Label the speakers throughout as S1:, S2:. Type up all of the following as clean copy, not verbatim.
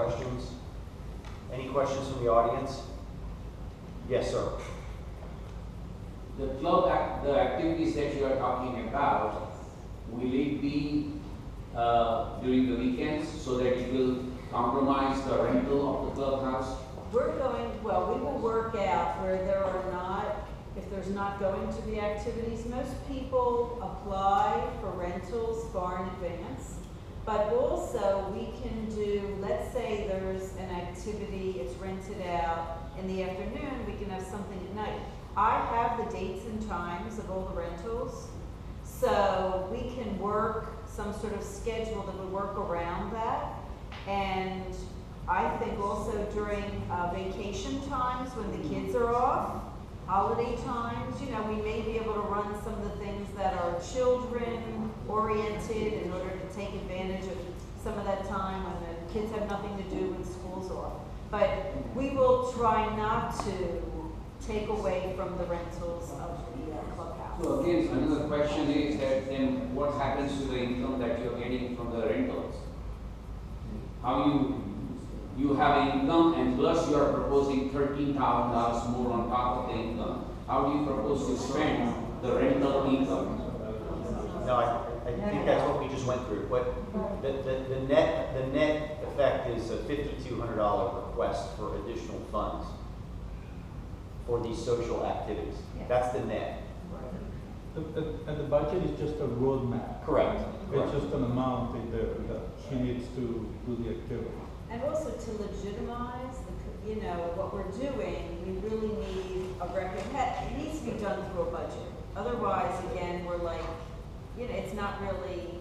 S1: questions? Any questions from the audience? Yes, sir.
S2: The the activities that you are talking about, will it be during the weekends so that it will compromise the rental of the clubhouse?
S3: We're going, well, we will work out where there are not, if there's not going to be activities. Most people apply for rentals far in advance, but also we can do, let's say there's an activity, it's rented out in the afternoon, we can have something at night. I have the dates and times of all the rentals, so we can work some sort of schedule that would work around that. And I think also during vacation times when the kids are off, holiday times, you know, we may be able to run some of the things that are children oriented in order to take advantage of some of that time when the kids have nothing to do when school's off. But we will try not to take away from the rentals of the clubhouse.
S2: So again, another question is that then what happens to the income that you're getting from the rentals? How you have income and plus you are proposing $13,000 more on top of the income. How do you propose to spend the rental income?
S1: No, I think that's what we just went through. What the net effect is a $5,200 request for additional funds for these social activities.
S3: Yeah.
S1: That's the net.
S4: And the budget is just a roadmap.
S1: Correct.
S4: It's just an amount in there that she needs to do the activity.
S3: And also to legitimize the, you know, what we're doing, we really need a record. It needs to be done through a budget. Otherwise, again, we're like, you know, it's not really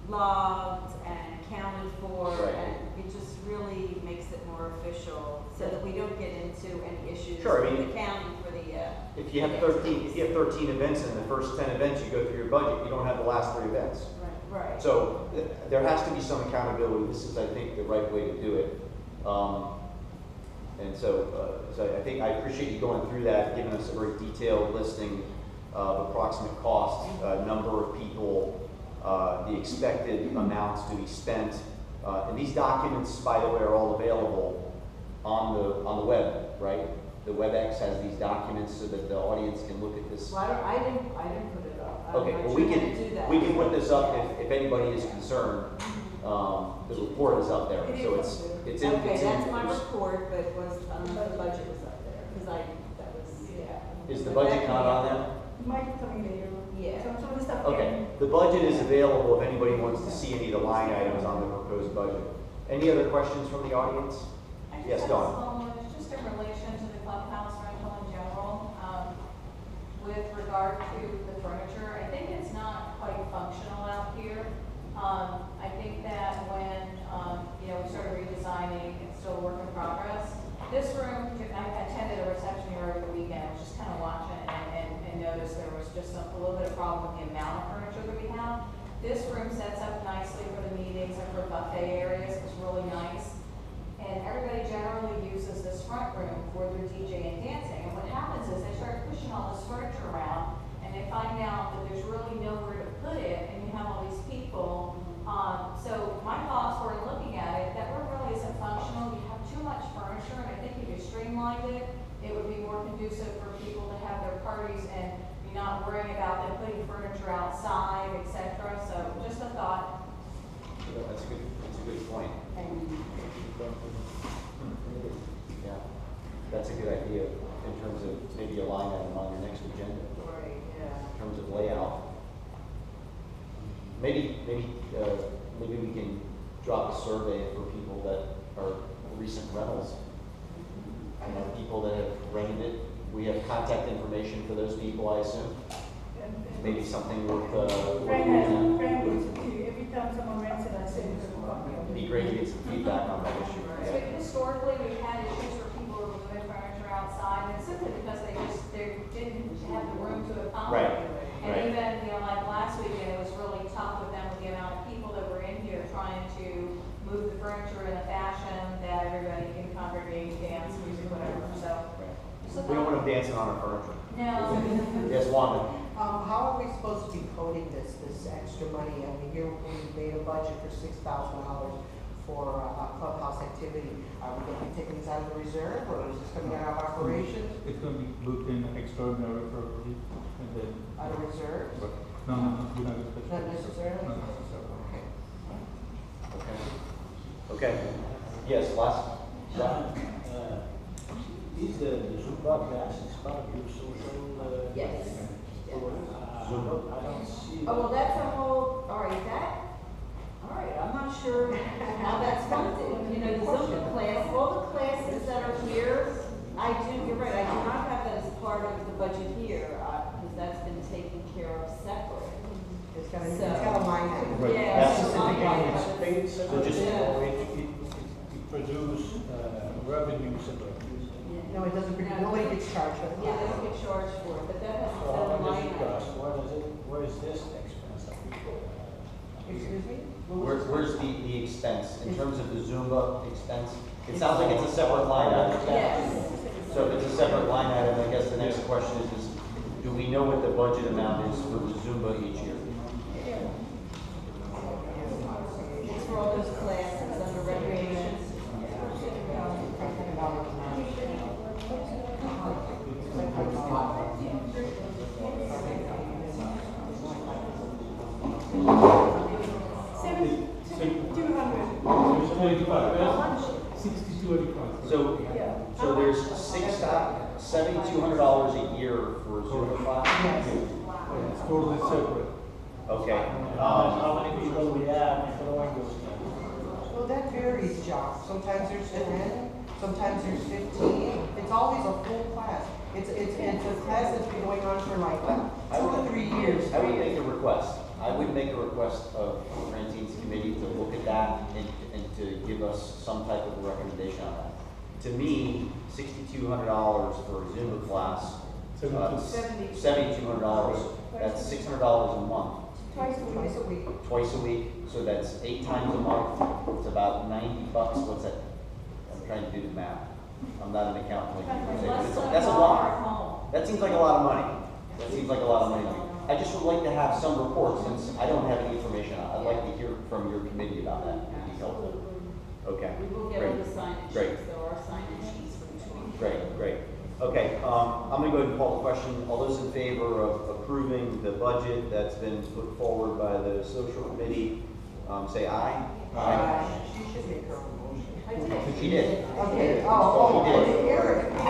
S3: logged and accounted for,
S1: Right.
S3: and it just really makes it more official, so that we don't get into any issues
S1: Sure, I
S3: with
S1: mean,
S3: accounting for the.
S1: If you have 13 events and the first 10 events you go through your budget, you don't have the last 3 events.
S3: Right.
S1: So there has to be some accountability. This is, I think, the right way to do it. And so I think I appreciate you going through that, giving us a very detailed listing of approximate costs, number of people, the expected amounts to be spent. And these documents, by the way, are all available on the web, right? The WebEx has these documents so that the audience can look at this.
S3: Well, I didn't put it up.
S1: Okay, well, we can put this up if anybody is concerned. The report is up there, so it's in.
S3: Okay, that's my report, but the budget was up there, because that was, yeah.
S1: Is the budget not on there?
S5: Might tell me later.
S3: Yeah.
S5: Some of the stuff.
S1: Okay, the budget is available if anybody wants to see any of the line items on the proposed budget. Any other questions from the audience? Yes, Dawn.
S6: It's just in relation to the clubhouse rental in general. With regard to the furniture, I think it's not quite functional out here. I think that when we started redesigning, it's still a work in progress. This room, I attended a reception here over the weekend. I was just kind of watching and noticed there was just a little bit of problem with the amount of furniture that we have. This room sets up nicely for the meetings and for buffet areas. It's really nice. And everybody generally uses this front room for their DJ and dancing. And what happens is they start pushing all this furniture around and they find out that there's really nowhere to put it and you have all these people. So my thoughts were in looking at it, that room really isn't functional. You have too much furniture, and I think if you streamlined it, it would be more conducive for people to have their parties and you're not worrying about them putting furniture outside, etc. So just a thought.
S1: That's a good point. Yeah, that's a good idea in terms of maybe a line item on your next agenda.
S3: Right, yeah.
S1: In terms of layout. Maybe we can drop a survey for people that are recent rentals. You know, people that have rented it. We have contact information for those people, I assume. Maybe something worth
S5: Frank gets it too. Every time someone rents it, I send it to the company.
S1: it'd be great to get some feedback on that issue.
S6: So historically, we've had issues where people were moving furniture outside, and it's simply because they didn't have the room to accommodate it. And even, like last weekend, it was really tough with them with the amount of people that were in here trying to move the furniture in a fashion that everybody can congregate, dance, music, whatever. So
S1: We don't want them dancing on our furniture.
S6: no.
S1: Yes, Wanda.
S7: How are we supposed to be coding this extra money? I mean, here we made a budget for $6,000 for a clubhouse activity. Are we gonna be taking this out of the reserve, or is this coming out of operations?
S4: It's gonna be booked in extraordinary purposes, and then,
S7: Out of reserve?
S4: but, no, you're not expecting.
S7: Not necessarily?
S4: Not necessarily.
S7: Okay.
S1: Okay. Okay. Yes, last.
S8: Is the Zumba class is part of your social?
S3: Yes.
S1: Zumba.
S8: I don't see.
S3: Oh, well, that's a whole, all right, I'm not sure how that's funded. You know, the Zumba class, all the classes that are here, you're right, I do not have that as part of the budget here, because that's been taken care of separate.
S7: It's got a line item.
S4: Right.
S3: Yeah.
S1: That's
S3: so I'm like,
S8: It's paid separately,
S1: just-
S8: or it produce revenue separately?
S7: No, it doesn't, nobody gets charged for the
S3: Yeah, they
S7: class.
S3: don't get charged for it, but that has its
S8: So how
S3: own
S8: much does
S3: line
S8: it
S3: item.
S8: cost? Where is this expense of people?
S7: Excuse me?
S1: Where's the expense, in terms of the Zumba expense? It sounds like it's a separate line item.
S3: Yes.
S1: So if it's a separate line item, I guess the next question is do we know what the budget amount is for the Zumba each year?
S3: It's for all those classes under recreation. So there's $7,200 a year for a Zumba class?
S7: Yes.
S4: It's totally separate.
S1: Okay.
S8: How many people we have following those classes?
S7: Well, that varies, Jock. Sometimes there's 10, sometimes there's 15. It's always a full class. It's a class that's been going on for like 2 or 3 years.
S1: I would make a request. I would make a request of Francine's committee to look at that and to give us some type of a recommendation on that. To me, $6,200 for a Zumba class, $7,200, that's $600 a month.
S7: Twice a week.
S1: Twice a week, so that's 8 times a month. It's about $90. What's that? I'm trying to do the math. I'm not an accountant like you. That's a lot. That seems like a lot of money. That seems like a lot of money to me. I just would like to have some reports, since I don't have any information. I'd like to hear from your committee about that. It'd be helpful. Okay.
S3: We will get
S1: Great.
S3: all the signage
S1: Great.
S3: sheets, there are signage sheets for each one.
S1: Great. Okay, I'm gonna go ahead and call the question. All those in favor of approving the budget that's been put forward by the social committee, say aye.
S7: She should make her own motion.
S3: I did.
S1: She did.
S7: Okay,
S1: She
S7: I
S1: did.
S7: didn't hear it.
S1: I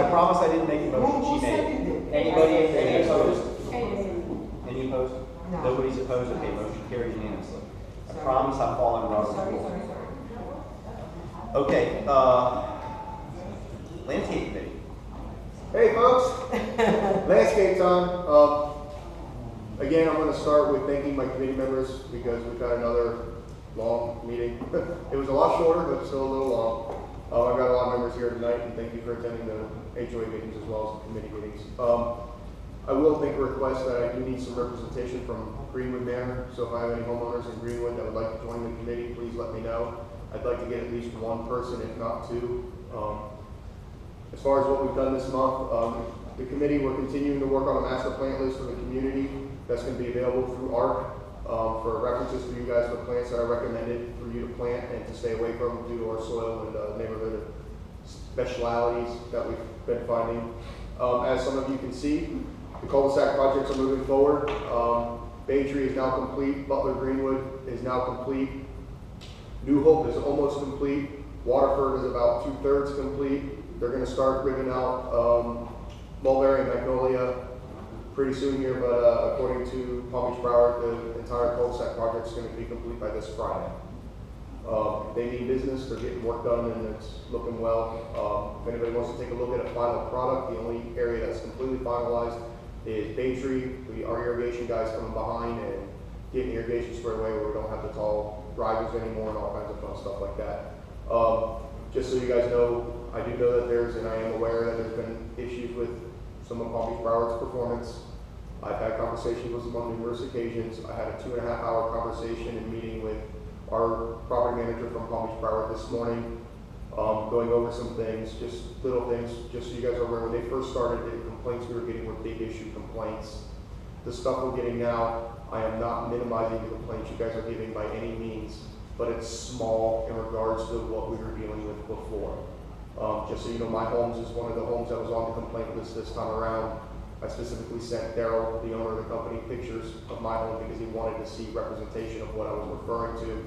S1: promise I didn't make a motion.
S7: Who
S1: She made
S7: seconded
S1: it.
S7: it?
S1: Any opposed?
S5: Okay.
S1: Any opposed?
S7: No.
S1: Nobody's opposed? Okay, motion carries unanimously. I promise I'm following Robert's
S7: Sorry.
S1: rules. Okay, landscape committee.
S9: Hey folks, landscape time. Again, I'm going to start with thanking my committee members because we've got another long meeting. It was a lot shorter, but still a little long. I've got a lot of members here tonight, and thank you for attending the HOA meetings as well as the committee meetings. I will make a request that I do need some representation from Greenwood Manor. So if I have any homeowners in Greenwood that would like to join the committee, please let me know. I'd like to get at least one person, if not two. As far as what we've done this month, the committee, we're continuing to work on a master plant list for the community that's going to be available through ARC for references for you guys for plants that are recommended for you to plant and to stay away from due to our soil and neighborhood specialities that we've been finding. As some of you can see, the cul-de-sac projects are moving forward. Bay Tree is now complete. Butler Greenwood is now complete. New Hope is almost complete. Waterford is about 2/3 complete. They're going to start ripping out Mulberry and Magnolia pretty soon here, but according to Palm Beach Broward, the entire cul-de-sac project is going to be complete by this Friday. They need business, they're getting work done, and it's looking well. If anybody wants to take a look at a final product, the only area that's completely finalized is Bay Tree. Our irrigation guys coming behind and getting irrigation squared away where we don't have the tall drivers anymore and all kinds of fun stuff like that. Just so you guys know, I do know that and I am aware that there's been issues with some of Palm Beach Broward's performance. I've had conversations with them on numerous occasions. I had a 2.5-hour conversation and meeting with our property manager from Palm Beach Broward this morning, going over some things, just little things, just so you guys are aware. When they first started, the complaints we were getting were big issue complaints. The stuff we're getting now, I am not minimizing the complaints you guys are giving by any means. but it's small in regards to what we were dealing with before. Just so you know, my homes is one of the homes that was on the complaint list this time around. I specifically sent Daryl, the owner of the company, pictures of my home because he wanted to see representation of what I was referring to.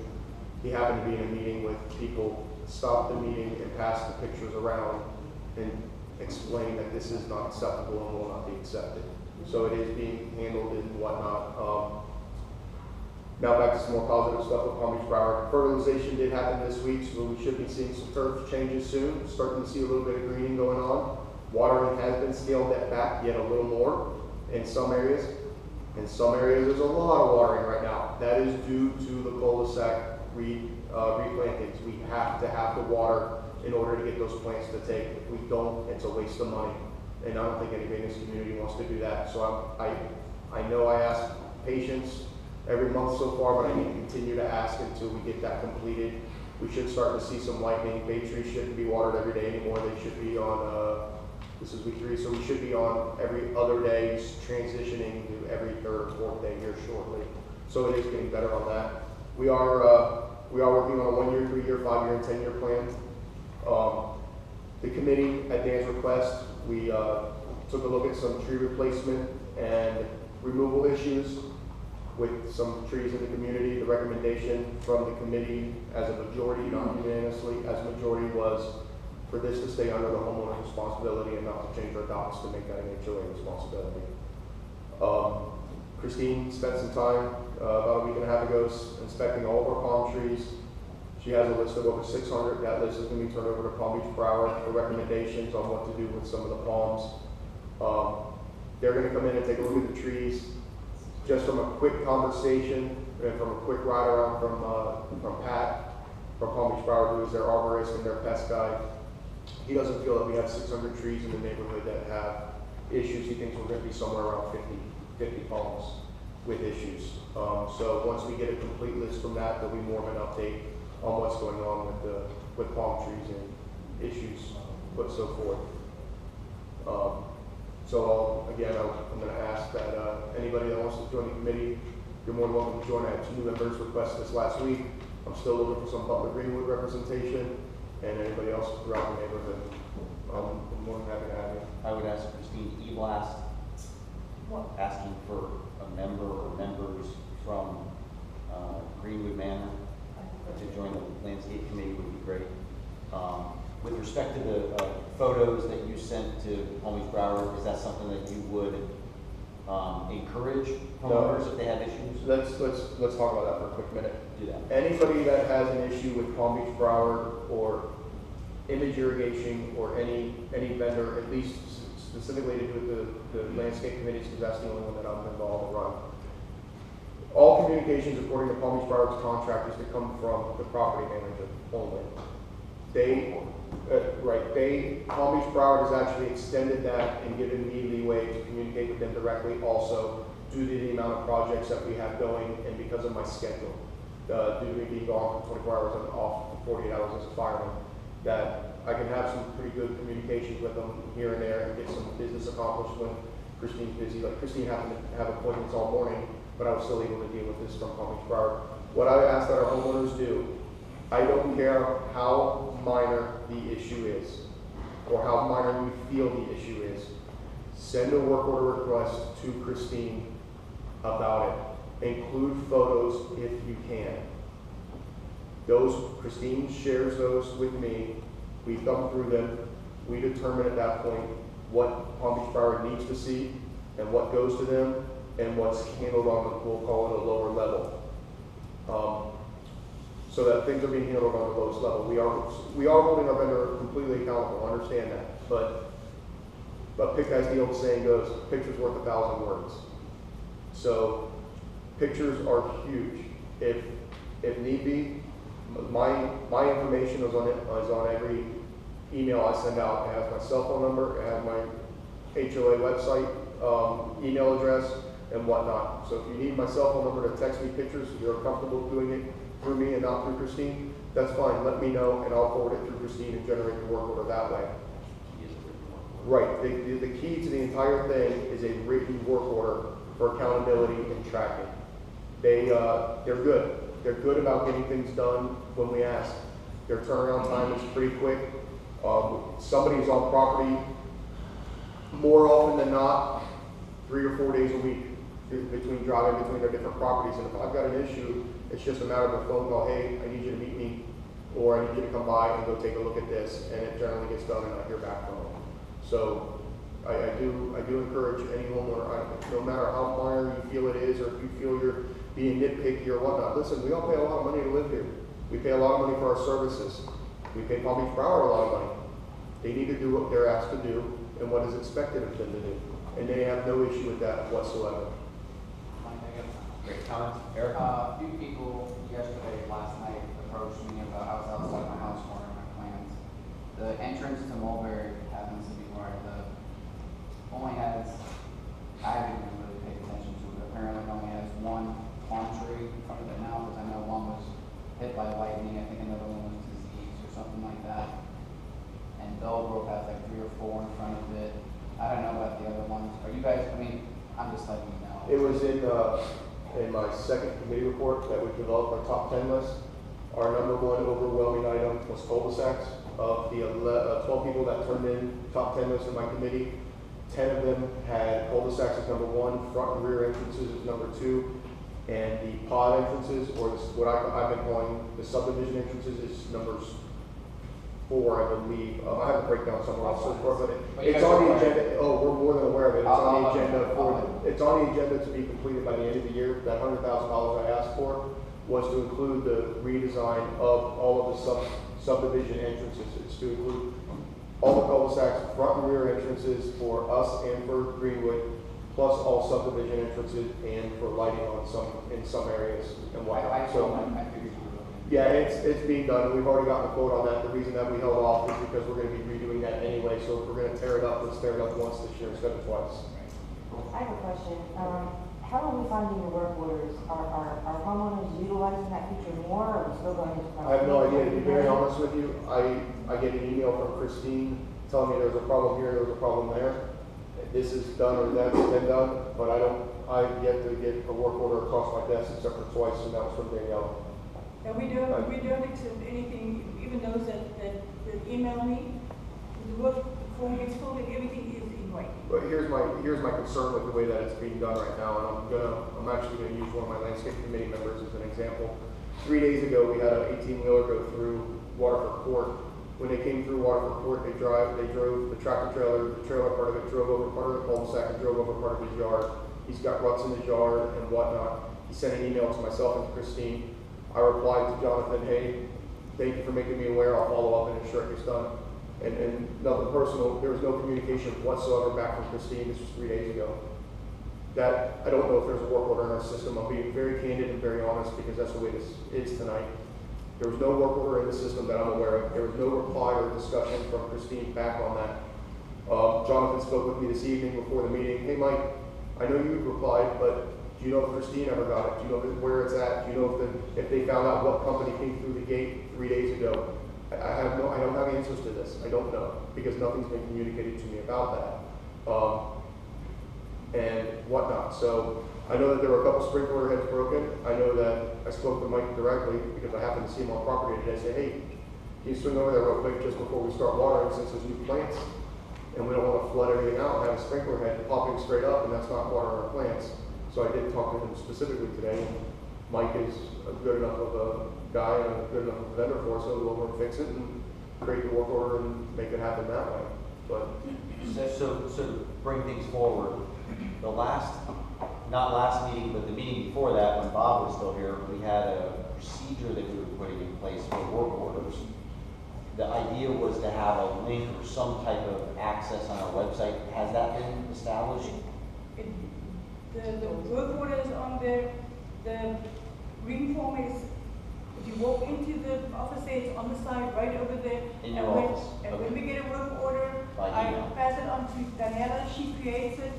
S9: He happened to be in a meeting with people, stopped the meeting and passed the pictures around and explained that this is not acceptable and will not be accepted. So it is being handled and whatnot. Now back to some more positive stuff with Palm Beach Broward. Fertilization did happen this week, so we should be seeing some turf changes soon. Starting to see a little bit of greening going on. Watering has been scaled back yet a little more in some areas. In some areas, there's a lot of watering right now. That is due to the cul-de-sac replantings. We have to have the water in order to get those plants to take. If we don't, it's a waste of money. And I don't think anybody in this community wants to do that. So I know I ask patience every month so far, but I need to continue to ask until we get that completed. We should start to see some lightning. Bay trees shouldn't be watered every day anymore. They should be on, this is week 3, so we should be on every other day, transitioning to every 3rd or 4th day here shortly. So it is getting better on that. We are working on a 1-year, 3-year, 5-year, and 10-year plan. The committee, at Dan's request, we took a look at some tree replacement and removal issues with some trees in the community. The recommendation from the committee as a majority, not unanimously, as a majority was for this to stay under the homeowner's responsibility and not to change our docs to make that an HOA responsibility. Christine spent some time about a week and a half ago inspecting all of our palm trees. She has a list of over 600. That list is going to be turned over to Palm Beach Broward for recommendations on what to do with some of the palms. They're going to come in and take a look at the trees. Just from a quick conversation and from a quick ride around from Pat from Palm Beach Broward, who is their arborist and their pest guy, he doesn't feel that we have 600 trees in the neighborhood that have issues. He thinks we're going to be somewhere around 50 palms with issues. So once we get a complete list from that, there'll be more of an update on what's going on with palm trees and issues, but so forth. So again, I'm going to ask that anybody that wants to join the committee, you're more than welcome to join. I had 2 members request this last week. I'm still looking for some Butler Greenwood representation and anybody else throughout the neighborhood. I'm more than happy to have you.
S1: I would ask Christine to e-blast asking for a member or members from Greenwood Manor to join the landscape committee would be great. With respect to the photos that you sent to Palm Beach Broward, is that something that you would encourage homeowners if they have issues?
S9: Let's talk about that for a quick minute.
S1: Do that.
S9: Anybody that has an issue with Palm Beach Broward or image irrigation or any vendor, at least specifically to do with the landscape committees, because that's the only one that I'm involved in run. All communications according to Palm Beach Broward's contract is to come from the property manager only. Palm Beach Broward has actually extended that and given me leeway to communicate with them directly also due to the amount of projects that we have going and because of my schedule. Due to me being gone for 24 hours and off for 48 hours as a fireman, that I can have some pretty good communications with them here and there and get some business accomplished when Christine's busy. Like Christine happened to have appointments all morning, but I was still able to deal with this from Palm Beach Broward. What I ask that our homeowners do, I don't care how minor the issue is or how minor we feel the issue is, send a work order request to Christine about it. Include photos if you can. Christine shares those with me. We thumb through them. We determine at that point what Palm Beach Broward needs to see and what goes to them and what's handled on the, we'll call it a lower level. So that things are being handled on the lowest level. We are holding our vendor completely accountable, understand that. But pick as the old saying goes, picture's worth 1,000 words. So pictures are huge. If need be, my information is on every email I send out. It has my cell phone number, it has my HOA website, email address, and whatnot. So if you need my cell phone number to text me pictures, if you're comfortable doing it through me and not through Christine, that's fine. Let me know and I'll forward it through Christine and generate the work order that way. Right. The key to the entire thing is a written work order for accountability and tracking. They're good. they're good about getting things done when we ask. Their turnaround time is pretty quick. Somebody's on property more often than not, 3 or 4 days a week between driving between their different properties. And if I've got an issue, it's just a matter of a phone call, hey, I need you to meet me, or I need you to come by and go take a look at this, and it generally gets done and I hear back from them. So I do encourage any homeowner, no matter how minor you feel it is, or if you feel you're being nitpicky or whatnot, listen, we all pay a lot of money to live here. We pay a lot of money for our services. We pay probably per hour a lot of money. They need to do what they're asked to do and what is expected of them to do. And they have no issue with that whatsoever.
S1: Great comment. Eric?
S10: A few people yesterday, last night, approached me about, I was outside my house watering my plants. The entrance to Mulberry happens to be where the, only has, I haven't even really paid attention to it, apparently it only has one palm tree in front of it now, because I know one was hit by lightning, I think another one was diseased or something like that. And Bellbrook has like 3 or 4 in front of it. I don't know about the other ones. Are you guys, I mean, I'm just letting you know.
S9: It was in my second committee report that we developed our top 10 list. Our number one overwhelming item was cul-de-sacs. Of the 12 people that turned in top 10 list in my committee, 10 of them had cul-de-sacs as number 1, front and rear entrances as number 2, and the pod entrances, or what I've been calling the subdivision entrances, is numbers 4, I believe. I have a breakdown somewhere else, but it's on the agenda. Oh, we're more than aware of it. It's on the agenda it's on the agenda to be completed by the end of the year. That $100,000 I asked for was to include the redesign of all of the subdivision entrances. It's to include all the cul-de-sacs, front and rear entrances for us and for Greenwood, plus all subdivision entrances and for lighting in some areas and whatnot.
S10: I figured you were looking.
S9: Yeah, it's being done. We've already gotten a quote on that. The reason that we held off is because we're going to be redoing that anyway. So if we're going to tear it up, let's tear it up once this year instead of twice.
S11: I have a question. How are we finding the work orders? Are homeowners utilizing that feature more, or are we still going to?
S9: I have no idea. To be very honest with you, I get an email from Christine telling me there's a problem here, there's a problem there. This is done or that's been done, but I've yet to get a work order across my desk except for twice, and that was from Danielle.
S5: And we don't accept anything, even those that email me, the work form gets filled and everything is in writing.
S9: But here's my concern with the way that it's being done right now, and I'm actually gonna use one of my landscape committee members as an example. 3 days ago, we had an 18-wheeler go through Waterford Court. When they came through Waterford Court, they drove the tractor trailer, the trailer part of it, drove over part of the cul-de-sac and drove over part of his yard. He's got ruts in his yard and whatnot. He sent an email to myself and to Christine. I replied to Jonathan, hey, thank you for making me aware, I'll follow up and ensure it gets done. And nothing personal, there was no communication whatsoever back from Christine. This was 3 days ago. That, I don't know if there's a work order in our system. I'm being very candid and very honest because that's the way this is tonight. There was no work order in the system that I'm aware of. There was no reply or discussion from Christine back on that. Jonathan spoke with me this evening before the meeting. Hey Mike, I know you replied, but do you know if Christine ever got it? Do you know where it's at? Do you know if they found out what company came through the gate 3 days ago? I don't have answers to this. I don't know because nothing's been communicated to me about that and whatnot. So I know that there were a couple sprinkler heads broken. I know that I spoke to Mike directly because I happened to see him on property today. I said, hey, can you swing over there real quick just before we start watering since there's new plants and we don't want to flood everything out and have a sprinkler head popping straight up and that's not watering our plants. So I did talk to him specifically today. Mike is a good enough of a guy and a good enough of a vendor for us, so we'll go over and fix it and create the work order and make it happen that way. But
S1: So to bring things forward, not last meeting, but the meeting before that, when Bob was still here, we had a procedure that we were putting in place for work orders. The idea was to have a link or some type of access on our website. Has that been established?
S5: The work order is on there. The green form is, if you walk into the office, it's on the side, right over there.
S1: In your office.
S5: And when we get a work order,
S1: By
S5: I
S1: email.
S5: pass it on to Daniela. She creates it.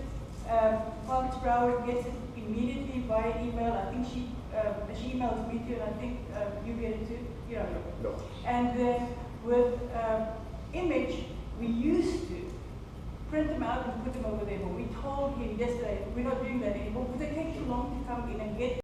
S5: Marcus Broward gets it immediately via email. I think she emails me too, and I think you get it too. You don't know.
S9: no.
S5: And then with image, we used to print them out and put them over there, but we told him yesterday we're not doing that anymore because it takes too long to come in and get